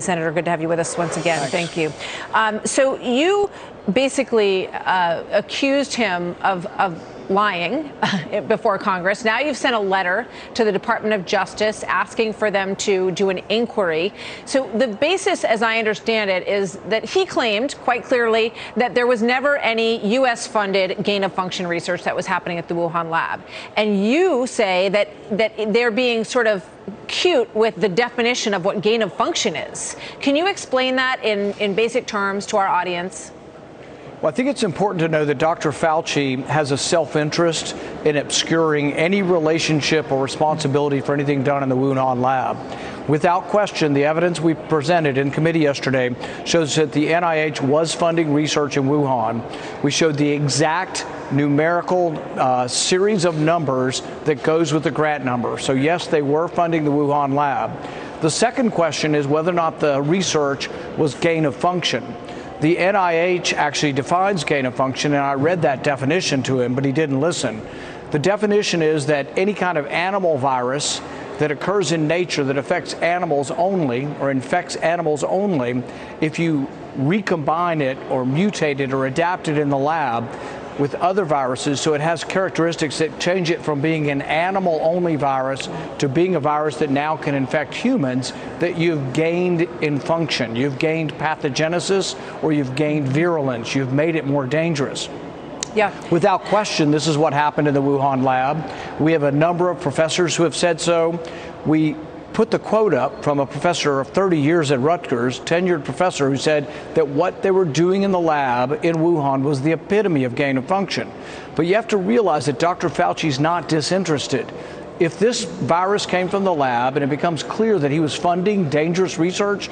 Senator, good to have you with us once again. Thanks. Thank you. So you basically accused him of lying before Congress. Now you've sent a letter to the Department of Justice asking for them to do an inquiry. So the basis, as I understand it, is that he claimed quite clearly that there was never any U.S.-funded gain-of-function research that was happening at the Wuhan lab. And you say that they're being sort of cute with the definition of what gain-of-function is. Can you explain that in basic terms to our audience? Well, I think it's important to know that Dr. Fauci has a self-interest in obscuring any relationship or responsibility for anything done in the Wuhan lab. Without question, the evidence we presented in committee yesterday shows that the NIH was funding research in Wuhan. We showed the exact numerical series of numbers that goes with the grant number. So yes, they were funding the Wuhan lab. The second question is whether or not the research was gain of function. The NIH actually defines gain of function, and I read that definition to him, but he didn't listen. The definition is that any kind of animal virus that occurs in nature that affects animals only or infects animals only, if you recombine it or mutate it or adapt it in the lab with other viruses, so it has characteristics that change it from being an animal-only virus to being a virus that now can infect humans, that you've gained in function. You've gained pathogenesis or you've gained virulence. You've made it more dangerous. Yeah. Without question, this is what happened in the Wuhan lab. We have a number of professors who have said so. We put the quote up from a professor of 30 years at Rutgers, tenured professor, who said that what they were doing in the lab in Wuhan was the epitome of gain of function. But you have to realize that Dr. Fauci's not disinterested. If this virus came from the lab and it becomes clear that he was funding dangerous research,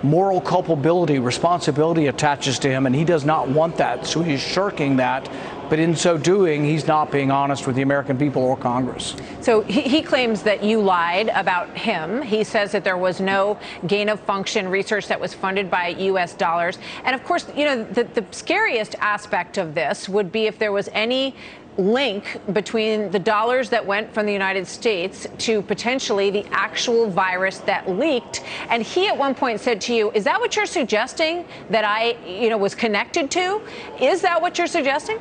moral culpability, responsibility attaches to him, and he does not want that. So he's shirking that. But in so doing, he's not being honest with the American people or Congress. So he claims that you lied about him. He says that there was no gain of function research that was funded by U.S. dollars. And of course, you know, the scariest aspect of this would be if there was any link between the dollars that went from the United States to potentially the actual virus that leaked. And he at one point said to you, is that what you're suggesting that I, was connected to? Is that what you're suggesting?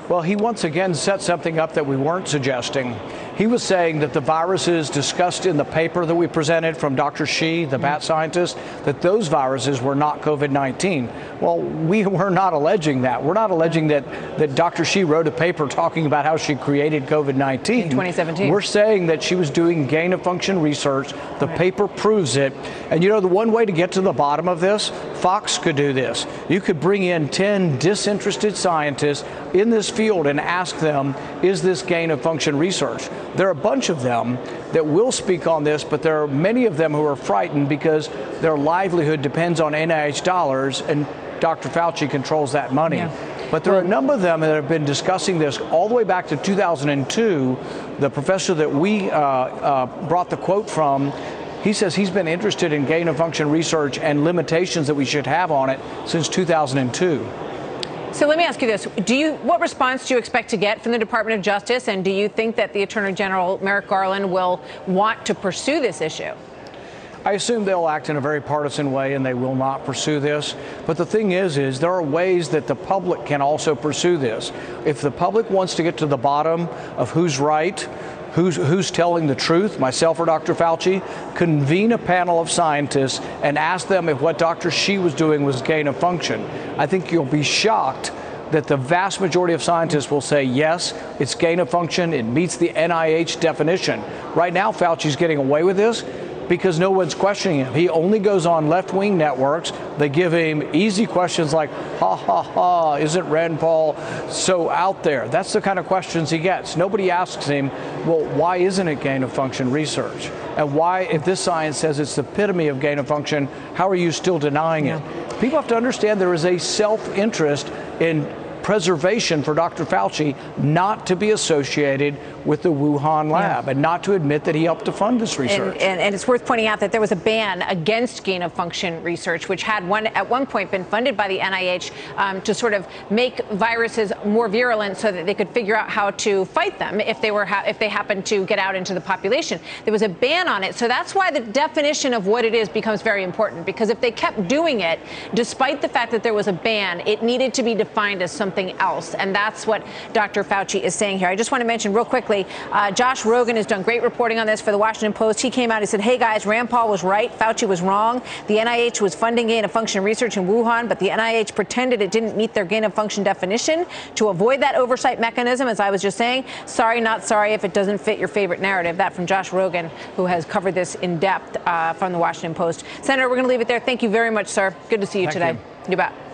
Well, he once again set something up that we weren't suggesting. He was saying that the viruses discussed in the paper that we presented from Dr. Shi, the bat scientist, that those viruses were not COVID-19. Well, we were not alleging that. We're not alleging that Dr. Shi wrote a paper talking about how she created COVID-19. In 2017. We're saying that she was doing gain-of-function research. The paper proves it. And the one way to get to the bottom of this, Fox could do this. You could bring in 10 disinterested scientists in this field and ask them, is this gain-of-function research? There are a bunch of them that will speak on this, but there are many of them who are frightened because their livelihood depends on NIH dollars, and Dr. Fauci controls that money. Yeah. But there are a number of them that have been discussing this all the way back to 2002. The professor that we brought the quote from, he says he's been interested in gain-of-function research and limitations that we should have on it since 2002. So let me ask you this. What response do you expect to get from the Department of Justice? And do you think that the Attorney General, Merrick Garland, will want to pursue this issue? I assume they'll act in a very partisan way and they will not pursue this. But the thing is there are ways that the public can also pursue this. If the public wants to get to the bottom of who's right, who's telling the truth, myself or Dr. Fauci, convene a panel of scientists and ask them if what Dr. Shi was doing was gain of function. I think you'll be shocked that the vast majority of scientists will say, yes, it's gain of function, it meets the NIH definition. Right now, Fauci's getting away with this because no one's questioning him. He only goes on left-wing networks. They give him easy questions like, ha, ha, ha, isn't Rand Paul so out there? That's the kind of questions he gets. Nobody asks him, well, why isn't it gain-of-function research? And why, if this science says it's the epitome of gain-of-function, how are you still denying it? People have to understand there is a self-interest in preservation for Dr. Fauci not to be associated with the Wuhan lab and not to admit that he helped to fund this research. And it's worth pointing out that there was a ban against gain-of-function research, which had at one point been funded by the NIH to sort of make viruses more virulent so that they could figure out how to fight them if they happened to get out into the population. There was a ban on it. So that's why the definition of what it is becomes very important, because if they kept doing it, despite the fact that there was a ban, it needed to be defined as something else. And that's what Dr. Fauci is saying here. I just want to mention real quickly, Josh Rogan has done great reporting on this for the Washington Post. He came out and said, hey, guys, Rand Paul was right. Fauci was wrong. The NIH was funding gain-of-function research in Wuhan, but the NIH pretended it didn't meet their gain-of-function definition to avoid that oversight mechanism, as I was just saying. Sorry, not sorry if it doesn't fit your favorite narrative. That from Josh Rogan, who has covered this in depth from the Washington Post. Senator, we're going to leave it there. Thank you very much, sir. Good to see you today. You bet.